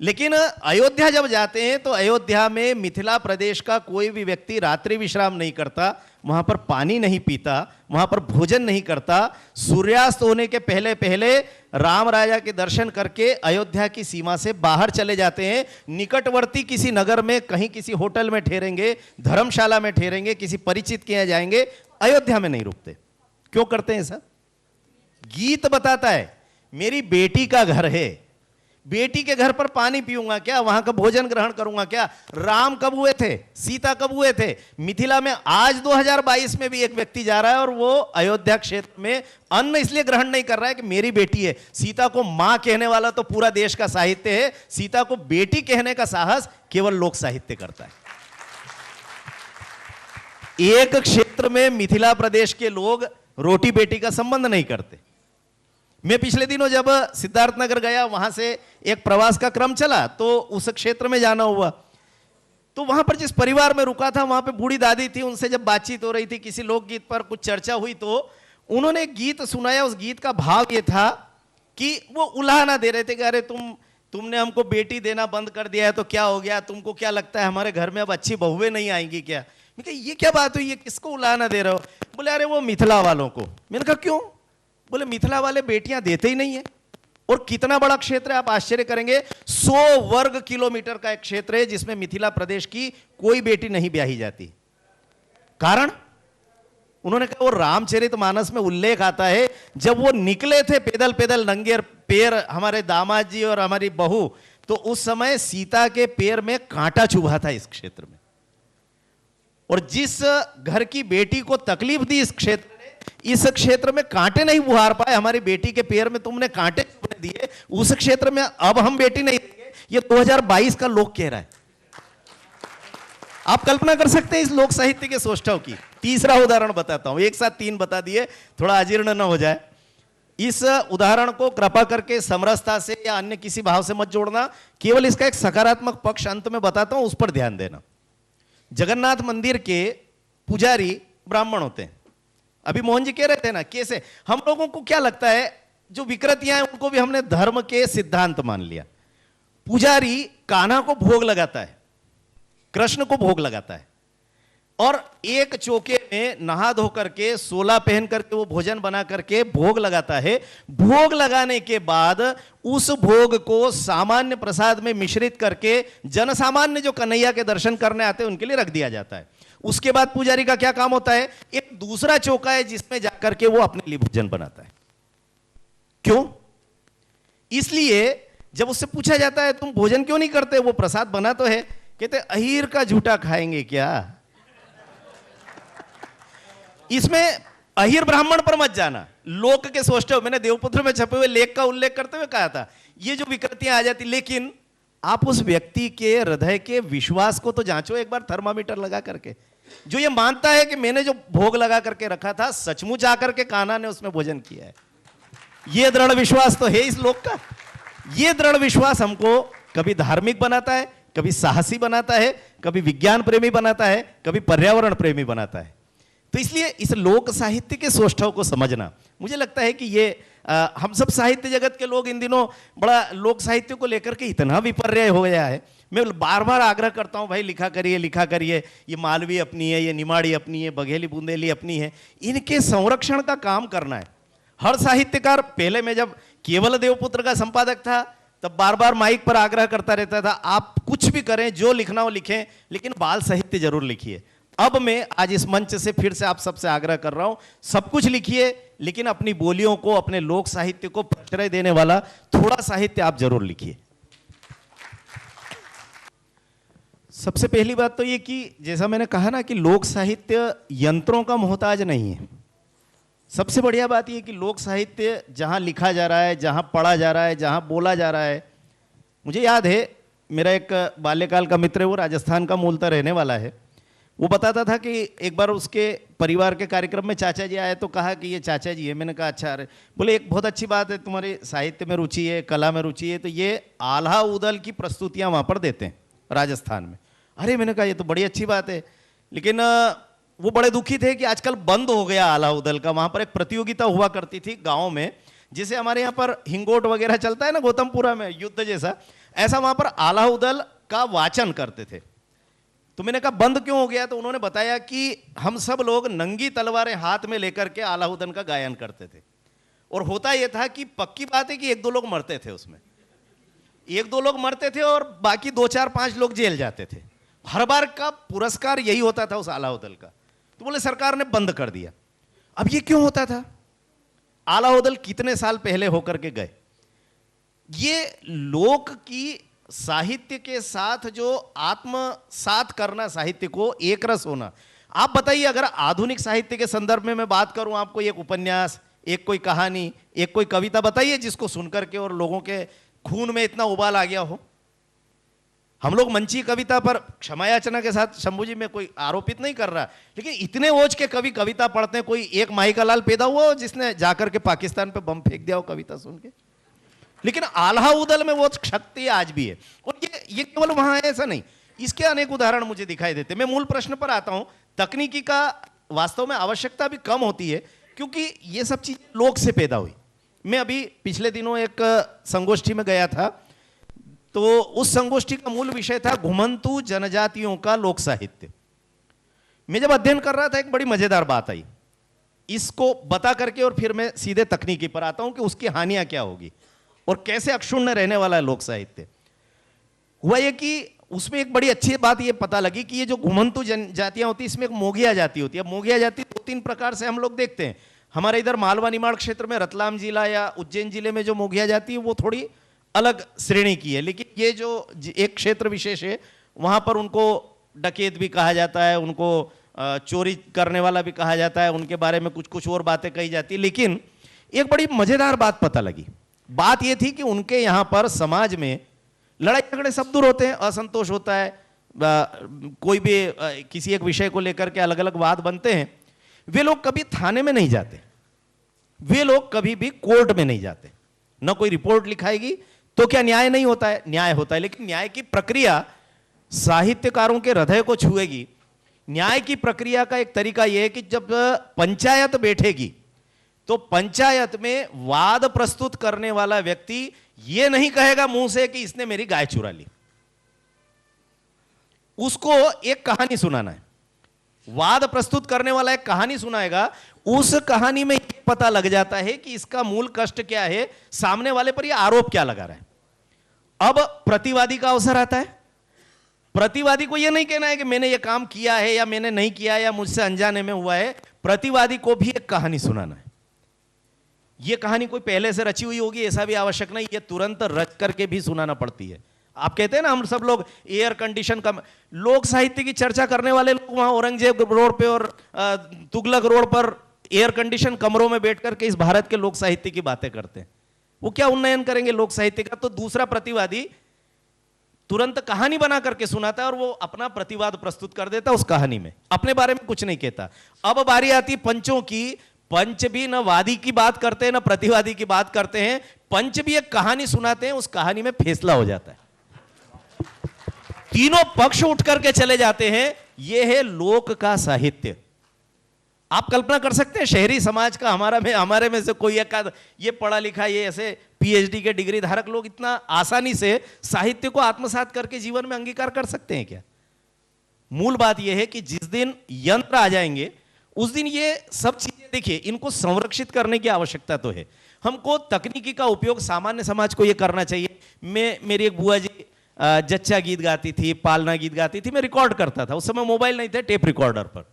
लेकिन अयोध्या जब जाते हैं तो अयोध्या में मिथिला प्रदेश का कोई भी व्यक्ति रात्रि विश्राम नहीं करता, वहां पर पानी नहीं पीता, वहां पर भोजन नहीं करता। सूर्यास्त होने के पहले पहले राम राजा के दर्शन करके अयोध्या की सीमा से बाहर चले जाते हैं। निकटवर्ती किसी नगर में, कहीं किसी होटल में ठहरेंगे, धर्मशाला में ठहरेंगे, किसी परिचित के यहाँ जाएंगे, अयोध्या में नहीं रुकते। क्यों करते हैं ऐसा? गीत बताता है, मेरी बेटी का घर है, बेटी के घर पर पानी पीऊंगा क्या, वहां का भोजन ग्रहण करूंगा क्या? राम कब हुए थे, सीता कब हुए थे? मिथिला में आज 2022 में भी एक व्यक्ति जा रहा है और वो अयोध्या क्षेत्र में अन्न इसलिए ग्रहण नहीं कर रहा है कि मेरी बेटी है। सीता को मां कहने वाला तो पूरा देश का साहित्य है, सीता को बेटी कहने का साहस केवल लोक साहित्य करता है। एक क्षेत्र में मिथिला प्रदेश के लोग रोटी बेटी का संबंध नहीं करते, मैं पिछले दिनों जब सिद्धार्थनगर गया, वहां से एक प्रवास का क्रम चला, तो उस क्षेत्र में जाना हुआ। तो वहां पर जिस परिवार में रुका था, वहां पे बूढ़ी दादी थी, उनसे जब बातचीत हो रही थी, किसी लोकगीत पर कुछ चर्चा हुई, तो उन्होंने एक गीत सुनाया। उस गीत का भाव ये था कि वो उलाहना दे रहे थे कि अरे तुमने हमको बेटी देना बंद कर दिया है तो क्या हो गया, तुमको क्या लगता है हमारे घर में अब अच्छी बहुएं नहीं आएंगी क्या? मैं कहा ये क्या बात हुई, ये किसको उलाहना दे रहे हो? बोले अरे वो मिथिला वालों को। मैंने कहा क्यों? बोले मिथिला वाले बेटियां देते ही नहीं है। और कितना बड़ा क्षेत्र है, आप आश्चर्य करेंगे, 100 वर्ग किलोमीटर का एक क्षेत्र है जिसमें मिथिला प्रदेश की कोई बेटी नहीं ब्याही जाती। कारण उन्होंने कहा वो रामचरितमानस में उल्लेख आता है, जब वो निकले थे पैदल पैदल नंगे पैर हमारे दामाद जी और हमारी बहू, तो उस समय सीता के पैर में कांटा चुभा था इस क्षेत्र में। और जिस घर की बेटी को तकलीफ दी इस क्षेत्र ने, इस क्षेत्र में कांटे नहीं बुहार पाए। हमारी बेटी के पैर में तुमने कांटे चुभने दिए, उस क्षेत्र में अब हम बेटी नहीं देंगे। ये 2022 का लोक कह रहा है। आप कल्पना कर सकते हैं इस लोक साहित्य के सौष्ठव की। तीसरा उदाहरण बताता हूं, एक साथ 3 बता दिए, थोड़ा अजीर्ण न हो जाए। इस उदाहरण को कृपा करके समरसता से या अन्य किसी भाव से मत जोड़ना, केवल इसका एक सकारात्मक पक्ष अंत में बताता हूं, उस पर ध्यान देना। जगन्नाथ मंदिर के पुजारी ब्राह्मण होते हैं। अभी मोहन जी कह रहे थे ना, कैसे हम लोगों को क्या लगता है, जो विकृतियां हैं उनको भी हमने धर्म के सिद्धांत मान लिया। पुजारी कान्हा को भोग लगाता है, कृष्ण को भोग लगाता है, और एक चौके में नहा धो करके, सोला पहन करके वो भोजन बना करके भोग लगाता है। भोग लगाने के बाद उस भोग को सामान्य प्रसाद में मिश्रित करके जन सामान्य जो कन्हैया के दर्शन करने आते हैं उनके लिए रख दिया जाता है। उसके बाद पुजारी का क्या काम होता है, एक दूसरा चौका है जिसमें जाकर के वो अपने लिए भोजन बनाता है। क्यों? इसलिए जब उससे पूछा जाता है तुम भोजन क्यों नहीं करते, वो प्रसाद बना तो है, कहते अहीर का झूठा खाएंगे क्या। इसमें अहीर ब्राह्मण पर मत जाना, लोक के सौष्ठव, मैंने देवपुत्र में छपे हुए लेख का उल्लेख करते हुए कहा था, ये जो विकृतियां आ जाती, लेकिन आप उस व्यक्ति के हृदय के विश्वास को तो जांचो एक बार थर्मामीटर लगा करके। जो ये मानता है कि मैंने जो भोग लगा करके रखा था सचमुच आकर के कान्हा ने उसमें भोजन किया है, ये दृढ़ विश्वास तो है इस लोक का। ये दृढ़ विश्वास हमको कभी धार्मिक बनाता है, कभी साहसी बनाता है, कभी विज्ञान प्रेमी बनाता है, कभी पर्यावरण प्रेमी बनाता है। तो इसलिए इस लोक साहित्य के सौष्ठव को समझना, मुझे लगता है कि ये हम सब साहित्य जगत के लोग इन दिनों बड़ा लोक साहित्य को लेकर के इतना विपर्य हो गया है। मैं बार बार आग्रह करता हूं, भाई लिखा करिए लिखा करिए, ये मालवी अपनी है, ये निमाड़ी अपनी है, बघेली बुंदेली अपनी है, इनके संरक्षण का काम करना है हर साहित्यकार। पहले मैं जब केवल देवपुत्र का संपादक था तब बार बार माइक पर आग्रह करता रहता था, आप कुछ भी करें, जो लिखना हो लिखें, लेकिन बाल साहित्य जरूर लिखिए। अब मैं आज इस मंच से फिर से आप सबसे आग्रह कर रहा हूं, सब कुछ लिखिए, लेकिन अपनी बोलियों को, अपने लोक साहित्य को प्रश्रय देने वाला थोड़ा साहित्य आप जरूर लिखिए। सबसे पहली बात तो ये कि जैसा मैंने कहा ना कि लोक साहित्य यंत्रों का मोहताज नहीं है। सबसे बढ़िया बात यह कि लोक साहित्य जहां लिखा जा रहा है, जहां पढ़ा जा रहा है, जहां बोला जा रहा है। मुझे याद है, मेरा एक बाल्यकाल का मित्र है, वो राजस्थान का मूलतः रहने वाला है। वो बताता था कि एक बार उसके परिवार के कार्यक्रम में चाचा जी आए तो कहा कि ये चाचा जी है। मैंने कहा अच्छा। अरे बोले एक बहुत अच्छी बात है, तुम्हारी साहित्य में रुचि है, कला में रुचि है, तो ये आल्हा उदल की प्रस्तुतियां वहाँ पर देते हैं राजस्थान में। अरे मैंने कहा ये तो बड़ी अच्छी बात है, लेकिन वो बड़े दुखी थे कि आजकल बंद हो गया आल्हा उदल का। वहाँ पर एक प्रतियोगिता हुआ करती थी गाँव में, जैसे हमारे यहाँ पर हिंगोट वगैरह चलता है ना गौतमपुरा में, युद्ध जैसा, ऐसा वहाँ पर आल्हा उदल का वाचन करते थे। तो मैंने कहा बंद क्यों हो गया, तो उन्होंने बताया कि हम सब लोग नंगी तलवारें हाथ में लेकर के आलाउद्दीन का गायन करते थे। और होता यह था कि पक्की बात है कि 1-2 लोग मरते थे उसमें, 1-2 लोग मरते थे और बाकी 2-4-5 लोग जेल जाते थे। हर बार का पुरस्कार यही होता था उस आलाउद्दीन का। तो बोले सरकार ने बंद कर दिया। अब ये क्यों होता था? आलाउद्दीन कितने साल पहले होकर के गए। ये लोक की साहित्य के साथ जो आत्मसात करना, साहित्य को एक रस होना। आप बताइए, अगर आधुनिक साहित्य के संदर्भ में मैं बात करूं, आपको एक उपन्यास, एक कोई कहानी, एक कोई कविता बताइए जिसको सुनकर के और लोगों के खून में इतना उबाल आ गया हो। हम लोग मंची कविता पर क्षमा याचना के साथ शंभू जी में कोई आरोपित नहीं कर रहा, लेकिन इतने ओज के कवि कविता पढ़ते हैं। कोई एक माई का लाल पैदा हुआ हो जिसने जाकर के पाकिस्तान पे बम फेंक दिया हो कविता सुन के? लेकिन आल्हा उदल में वो शक्ति आज भी है। और ये केवल वहां है ऐसा नहीं, इसके अनेक उदाहरण मुझे दिखाई देते। मैं मूल प्रश्न पर आता हूं। तकनीकी का वास्तव में आवश्यकता भी कम होती है, क्योंकि ये सब चीज लोक से पैदा हुई। मैं अभी पिछले दिनों एक संगोष्ठी में गया था, तो उस संगोष्ठी का मूल विषय था घुमंतु जनजातियों का लोक साहित्य। मैं जब अध्ययन कर रहा था, एक बड़ी मजेदार बात आई। इसको बता करके और फिर मैं सीधे तकनीकी पर आता हूं कि उसकी हानियां क्या होगी और कैसे अक्षुण्ण रहने वाला है लोक साहित्य। हुआ ये कि उसमें एक बड़ी अच्छी बात ये पता लगी कि ये जो घुमंतु जनजातियां होती है, इसमें एक मोगिया जाति होती है। मोगिया जाति 2-3 प्रकार से हम लोग देखते हैं। हमारे इधर मालवा निमाड़ क्षेत्र में, रतलाम जिला या उज्जैन जिले में जो मोगिया जाति है वो थोड़ी अलग श्रेणी की है, लेकिन ये जो एक क्षेत्र विशेष है वहां पर उनको डकैत भी कहा जाता है, उनको चोरी करने वाला भी कहा जाता है, उनके बारे में कुछ कुछ और बातें कही जाती है। लेकिन एक बड़ी मजेदार बात पता लगी। बात यह थी कि उनके यहां पर समाज में लड़ाई झगड़े सब दूर होते हैं, असंतोष होता है, कोई भी किसी एक विषय को लेकर के अलग अलग वाद बनते हैं। वे लोग कभी थाने में नहीं जाते, वे लोग कभी भी कोर्ट में नहीं जाते, न कोई रिपोर्ट लिखाएगी। तो क्या न्याय नहीं होता है? न्याय होता है, लेकिन न्याय की प्रक्रिया साहित्यकारों के हृदय को छुएगी। न्याय की प्रक्रिया का एक तरीका यह है कि जब पंचायत बैठेगी तो पंचायत में वाद प्रस्तुत करने वाला व्यक्ति यह नहीं कहेगा मुंह से कि इसने मेरी गाय चुरा ली। उसको एक कहानी सुनाना है। वाद प्रस्तुत करने वाला एक कहानी सुनाएगा, उस कहानी में यह पता लग जाता है कि इसका मूल कष्ट क्या है, सामने वाले पर यह आरोप क्या लगा रहा है। अब प्रतिवादी का अवसर आता है। प्रतिवादी को यह नहीं कहना है कि मैंने यह काम किया है या मैंने नहीं किया या मुझसे अनजाने में हुआ है। प्रतिवादी को भी एक कहानी सुनाना है। यह कहानी कोई पहले से रची हुई होगी ऐसा भी आवश्यक नहीं, यह तुरंत रच करके भी सुनाना पड़ती है। आप कहते हैं ना, हम सब लोग एयर कंडीशन का लोक साहित्य की चर्चा करने वाले लोग वहां औरंगजेब रोड पे और तुगलक रोड पर एयर कंडीशन कमरों में बैठ करके इस भारत के लोक साहित्य की बातें करते हैं। वो क्या उन्नयन करेंगे लोक साहित्य का? तो दूसरा प्रतिवादी तुरंत कहानी बना करके सुनाता है और वो अपना प्रतिवाद प्रस्तुत कर देता है उस कहानी में, अपने बारे में कुछ नहीं कहता। अब बारी आती पंचों की। पंच भी न वादी की बात करते हैं न प्रतिवादी की बात करते हैं, पंच भी एक कहानी सुनाते हैं, उस कहानी में फैसला हो जाता है। तीनों पक्ष उठ करके चले जाते हैं। यह है लोक का साहित्य। आप कल्पना कर सकते हैं शहरी समाज का, हमारे में से कोई एक ये पढ़ा लिखा, ये ऐसे पीएचडी के डिग्री धारक लोग इतना आसानी से साहित्य को आत्मसात करके जीवन में अंगीकार कर सकते हैं क्या? मूल बात यह है कि जिस दिन यंत्र आ जाएंगे उस दिन ये सब चीजें, देखिए, इनको संरक्षित करने की आवश्यकता तो है। हमको तकनीकी का उपयोग सामान्य समाज को यह करना चाहिए। मेरी एक बुआ जी जच्चा गीत गाती थी, पालना गीत गाती थी, मैं रिकॉर्ड करता था। उस समय मोबाइल नहीं थे, टेप रिकॉर्डर पर।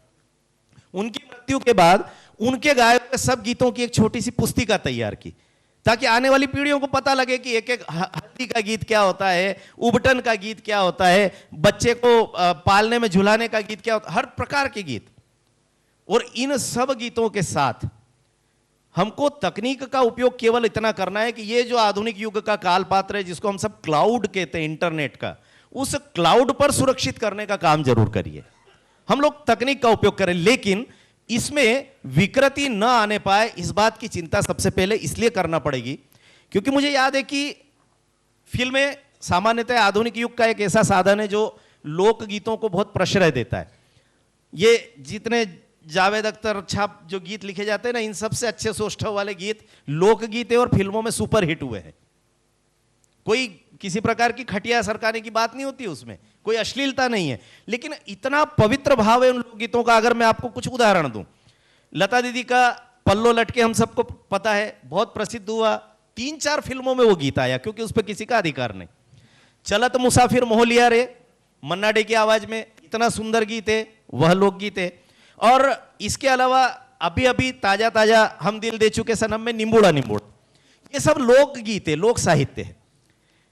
उनकी मृत्यु के बाद उनके गाए हुए सब गीतों की एक छोटी सी पुस्तिका तैयार की, ताकि आने वाली पीढ़ियों को पता लगे कि एक एक हल्दी का गीत क्या होता है, उबटन का गीत क्या होता है, बच्चे को पालने में झुलाने का गीत क्या होता है, हर प्रकार के गीत। और इन सब गीतों के साथ हमको तकनीक का उपयोग केवल इतना करना है कि ये जो आधुनिक युग का काल पात्र है, जिसको हम सब क्लाउड कहते हैं, इंटरनेट का, उस क्लाउड पर सुरक्षित करने का काम जरूर करिए। हम लोग तकनीक का उपयोग करें, लेकिन इसमें विकृति न आने पाए, इस बात की चिंता सबसे पहले इसलिए करना पड़ेगी क्योंकि मुझे याद है कि फिल्में सामान्यतः आधुनिक युग का एक ऐसा साधन है जो लोकगीतों को बहुत प्रश्रय देता है। ये जितने जावेद अख्तर छाप जो गीत लिखे जाते हैं ना, इन सबसे अच्छे सौष्ठव वाले गीत लोकगीत है और फिल्मों में सुपर हिट हुए हैं। कोई किसी प्रकार की खटिया सरकाने की बात नहीं होती उसमें, कोई अश्लीलता नहीं है, लेकिन इतना पवित्र भाव है उन लोकगीतों का। अगर मैं आपको कुछ उदाहरण दूं, लता दीदी का पल्लो लटके हम सबको पता है, बहुत प्रसिद्ध हुआ। 3-4 फिल्मों में वो गीत आया क्योंकि उस पर किसी का अधिकार नहीं। चलत मुसाफिर मोह लिया रे, मन्ना डे की आवाज में, इतना सुंदर गीत है, वह लोकगीत है। और इसके अलावा अभी अभी ताजा ताजा हम दिल दे चुके सनम में निम्बूड़ा निम्बूड़ा, ये सब लोकगीत है, लोक साहित्य है।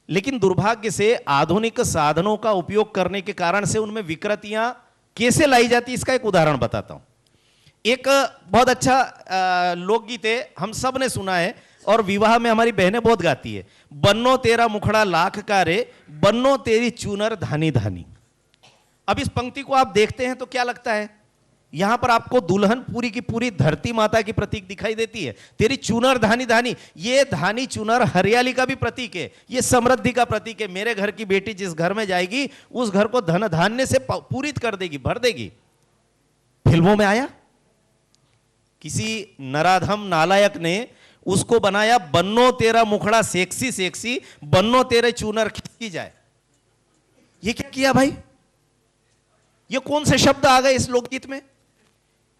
लेकिन दुर्भाग्य से आधुनिक साधनों का उपयोग करने के कारण से उनमें विकृतियां कैसे लाई जाती, इसका एक उदाहरण बताता हूं। एक बहुत अच्छा लोकगीत है, हम सब ने सुना है और विवाह में हमारी बहनें बहुत गाती है। बन्नो तेरा मुखड़ा लाख का रे, बन्नो तेरी चूनर धानी धानी। अब इस पंक्ति को आप देखते हैं तो क्या लगता है, यहां पर आपको दुल्हन पूरी की पूरी धरती माता की प्रतीक दिखाई देती है। तेरी चुनर धानी धानी, ये धानी चुनर हरियाली का भी प्रतीक है, ये समृद्धि का प्रतीक है। मेरे घर की बेटी जिस घर में जाएगी उस घर को धन धान्य से पूरित कर देगी, भर देगी। फिल्मों में आया, किसी नराधम नालायक ने उसको बनाया, बन्नो तेरा मुखड़ा सेक्सी सेक्सी, बन्नो तेरे चूनर खिसकी जाए। ये क्या किया भाई, ये कौन से शब्द आ गए इस लोकगीत में?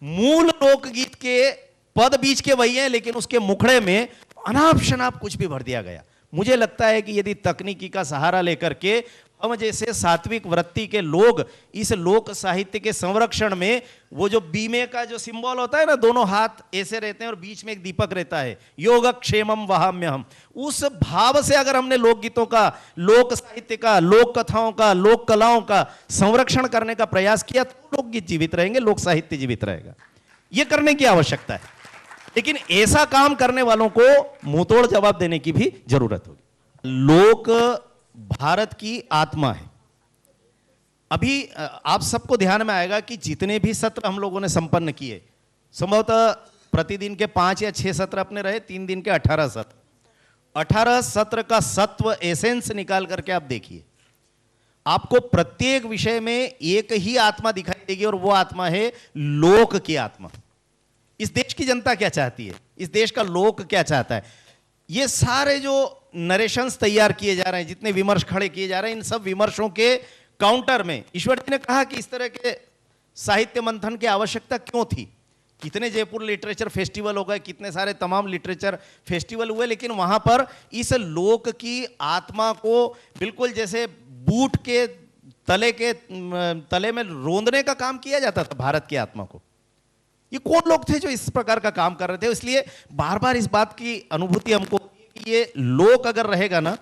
मूल लोकगीत के पद बीच के वही हैं, लेकिन उसके मुखड़े में अनाप शनाप कुछ भी भर दिया गया। मुझे लगता है कि यदि तकनीकी का सहारा लेकर के हम जैसे सात्विक वृत्ति के लोग इस लोक साहित्य के संरक्षण में, वो जो बीमे का जो सिंबल होता है ना, दोनों हाथ ऐसे रहते हैं और बीच में एक दीपक रहता है, योगक्षेमम वहाम्यहम, उस भाव से अगर हमने लोकगीतों का, लोक साहित्य का, लोक कथाओं का, लोक कलाओं का संरक्षण करने का प्रयास किया तो लोकगीत जीवित रहेंगे, लोक साहित्य जीवित रहेगा। यह करने की आवश्यकता है, लेकिन ऐसा काम करने वालों को मुंहतोड़ जवाब देने की भी जरूरत होगी। लोक भारत की आत्मा है। अभी आप सबको ध्यान में आएगा कि जितने भी सत्र हम लोगों ने संपन्न किए, संभवतः प्रतिदिन के 5 या 6 सत्र अपने रहे, 3 दिन के 18 सत्र। 18 सत्र का सत्व एसेंस निकाल करके आप देखिए, आपको प्रत्येक विषय में एक ही आत्मा दिखाई देगी और वो आत्मा है लोक की आत्मा। इस देश की जनता क्या चाहती है, इस देश का लोक क्या चाहता है, ये सारे जो नरेशंस तैयार किए जा रहे हैं, जितने विमर्श खड़े किए जा रहे हैं, इन सब विमर्शों के काउंटर में ईश्वर जी ने कहा कि इस तरह के साहित्य मंथन की आवश्यकता क्यों थी। कितने जयपुर लिटरेचर फेस्टिवल हो गए, कितने सारे तमाम लिटरेचर फेस्टिवल हुए, लेकिन वहां पर इस लोक की आत्मा को बिल्कुल जैसे बूट के तले में रोंदने का काम किया जाता था भारत की आत्मा को। ये कौन लोग थे जो इस प्रकार का काम कर रहे थे? इसलिए बार बार इस बात की अनुभूति हमको कि ये लोक अगर रहेगा ना,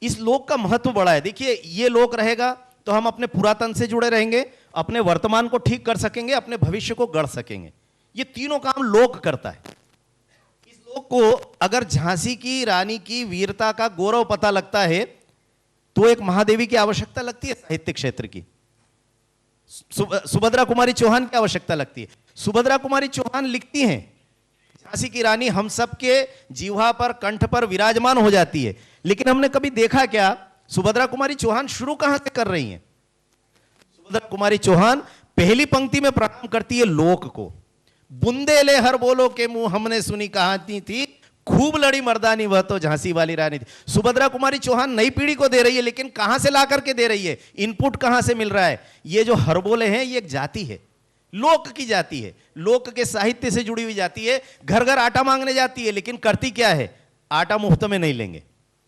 इस लोक का महत्व बड़ा है। देखिए, ये लोक रहेगा तो हम अपने पुरातन से जुड़े रहेंगे, अपने वर्तमान को ठीक कर सकेंगे, अपने भविष्य को गढ़ सकेंगे। ये तीनों काम लोक करता है। इस लोक को अगर झांसी की रानी की वीरता का गौरव पता लगता है तो एक महादेवी की आवश्यकता लगती है साहित्य क्षेत्र की, सुभद्रा कुमारी चौहान की आवश्यकता लगती है। सुभद्रा कुमारी चौहान लिखती हैं, झांसी की रानी हम सबके जीवा पर, कंठ पर विराजमान हो जाती है, लेकिन हमने कभी देखा क्या सुभद्रा कुमारी चौहान शुरू कहां से कर रही हैं? सुभद्रा कुमारी चौहान पहली पंक्ति में प्रणाम करती है लोक को। बुंदेले हर बोलो के मुंह हमने सुनी कहानी थी, खूब लड़ी मर्दानी वह तो झांसी वाली रानी थी। सुभद्रा कुमारी चौहान नई पीढ़ी को दे रही है, लेकिन कहां से ला करके दे रही है? इनपुट कहां से मिल रहा है? ये जो हरबोले हैं ये एक जाति है, लोक की जाति है, लोक के साहित्य से जुड़ी हुई जाति है। घर घर आटा मांगने जाती है, लेकिन करती क्या है? आटा मुफ्त में नहीं लेंगे।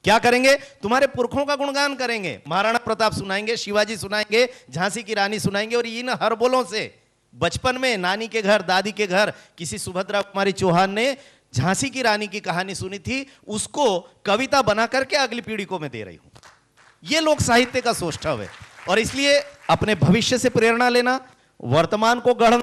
क्या करेंगे? तुम्हारे पुरखों का गुणगान करेंगे, महाराणा प्रताप सुनाएंगे, शिवाजी सुनाएंगे, झांसी की रानी सुनाएंगे। और इन हरबोलों से बचपन में नानी के घर, दादी के घर किसी सुभद्रा कुमारी चौहान ने झांसी की रानी की कहानी सुनी थी, उसको कविता बना करके अगली पीढ़ी को मैं दे रही हूं। यह लोक साहित्य का सौष्ठव है। और इसलिए अपने भविष्य से प्रेरणा लेना, वर्तमान को गढ़ना,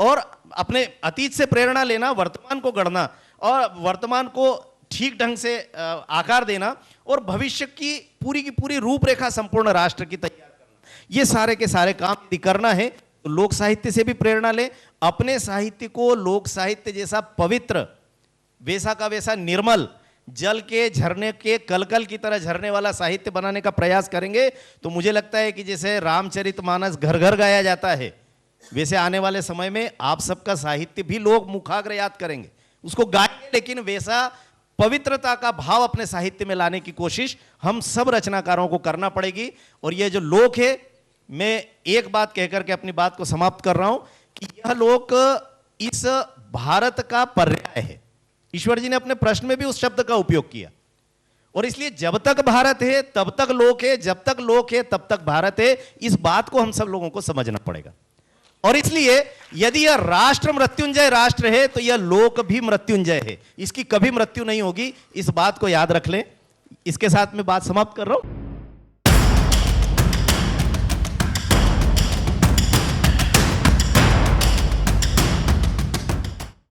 और अपने अतीत से प्रेरणा लेना, वर्तमान को गढ़ना, और वर्तमान को ठीक ढंग से आकार देना, और भविष्य की पूरी रूपरेखा संपूर्ण राष्ट्र की तैयार करना, ये सारे के सारे काम यदि करना है तो लोक साहित्य से भी प्रेरणा ले। अपने साहित्य को लोक साहित्य जैसा पवित्र, वैसा का वैसा निर्मल, जल के झरने के कलकल की तरह झरने वाला साहित्य बनाने का प्रयास करेंगे तो मुझे लगता है कि जैसे रामचरितमानस घर घर गाया जाता है, वैसे आने वाले समय में आप सबका साहित्य भी लोग मुखाग्र याद करेंगे, उसको गाएंगे, लेकिन वैसा पवित्रता का भाव अपने साहित्य में लाने की कोशिश हम सब रचनाकारों को करना पड़ेगी। और ये जो लोक है, मैं एक बात कहकर के अपनी बात को समाप्त कर रहा हूं कि यह लोक इस भारत का पर्याय है। ईश्वर जी ने अपने प्रश्न में भी उस शब्द का उपयोग किया, और इसलिए जब तक भारत है तब तक लोक है, जब तक लोक है तब तक भारत है। इस बात को हम सब लोगों को समझना पड़ेगा। और इसलिए यदि यह राष्ट्र मृत्युंजय राष्ट्र है तो यह लोक भी मृत्युंजय है, इसकी कभी मृत्यु नहीं होगी। इस बात को याद रख लें। इसके साथ मैं बात समाप्त कर रहा हूं।